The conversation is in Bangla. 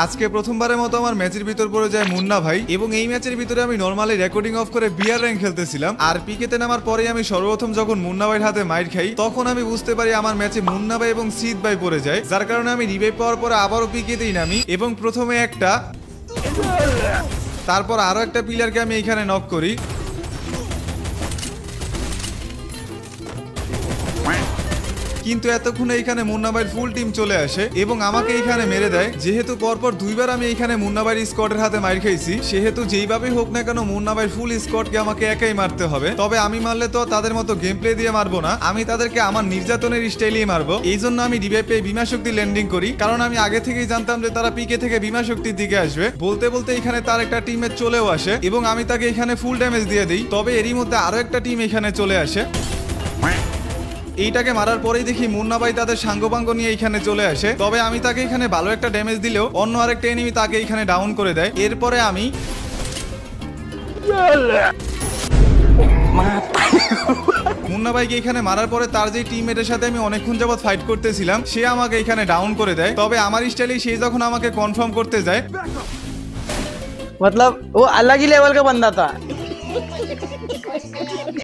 আজকে প্রথমবারের মতো আমার ম্যাচের ভিতর পড়ে যায় মুন্না ভাই, এবং এই ম্যাচের ভিতরে আমি নরমালি রেকর্ডিং অফ করে বিয়ার র্যাঙ্ক খেলতেছিলাম। আর পিকেতে নামার পরেই আমি সর্বপ্রথম যখন মুন্না ভাইয়ের হাতে মাইর খাই, তখন আমি বুঝতে পারি আমার ম্যাচে মুন্না ভাই এবং সিদ ভাই পড়ে যায়, যার কারণে আমি রিভাইভ পাওয়ার পরে আবারও পিকেতেই নামি এবং প্রথমে একটা, তারপর আরো একটা প্লেয়ারকে আমি এখানে নক করি। কিন্তু এতক্ষণে এখানে মুন্না ভাইয়ের ফুল টিম চলে আসে এবং আমাকে এখানে মেরে দেয়। যেহেতু পরপর দুইবার আমি এখানে মুন্না ভাইয়ের স্কোয়াডের হাতে মার খাইছি, সেহেতু যেইভাবেই হোক না কেন মুন্না ভাইয়ের ফুল স্কোয়াডকে আমাকে একাই মারতে হবে। তবে আমি মারলে তো তাদের মতো গেম প্লে দিয়ে মারবো না, আমি তাদেরকে আমার নির্যাতনের স্টাইলেই মারবো। এই জন্য আমি রিভাইভ পেয়ে বিমা শক্তি ল্যান্ডিং করি, কারণ আমি আগে থেকেই জানতাম যে তারা পিকে থেকে বিমা শক্তির দিকে আসবে। বলতে বলতে এখানে তার একটা টিমে চলেও আসে এবং আমি তাকে এখানে ফুল ড্যামেজ দিয়ে দিই। তবে এরই মধ্যে আরো একটা টিম এখানে চলে আসে। এইটাকে মারার পরেই দেখি মুন্না ভাই তাদের সাঙ্গপাঙ্গ নিয়ে এখানে চলে আসে। তবে আমি তাকে এখানে ভালো একটা ড্যামেজ দিলেও অন্য আরেকটা এনিমি তাকে এখানে ডাউন করে দেয়। এরপরে আমি মুন্না ভাইকে এখানে মারার পরে তার যে টিমমেটের সাথে আমি অনেকক্ষণ যাবত ফাইট করতেছিলাম, সে আমাকে এখানে ডাউন করে দেয়। তবে আমার স্টাইলেই সে যখন আমাকে কনফার্ম করতে যায়, मतलब वो अलग ही लेवल का बंदा था।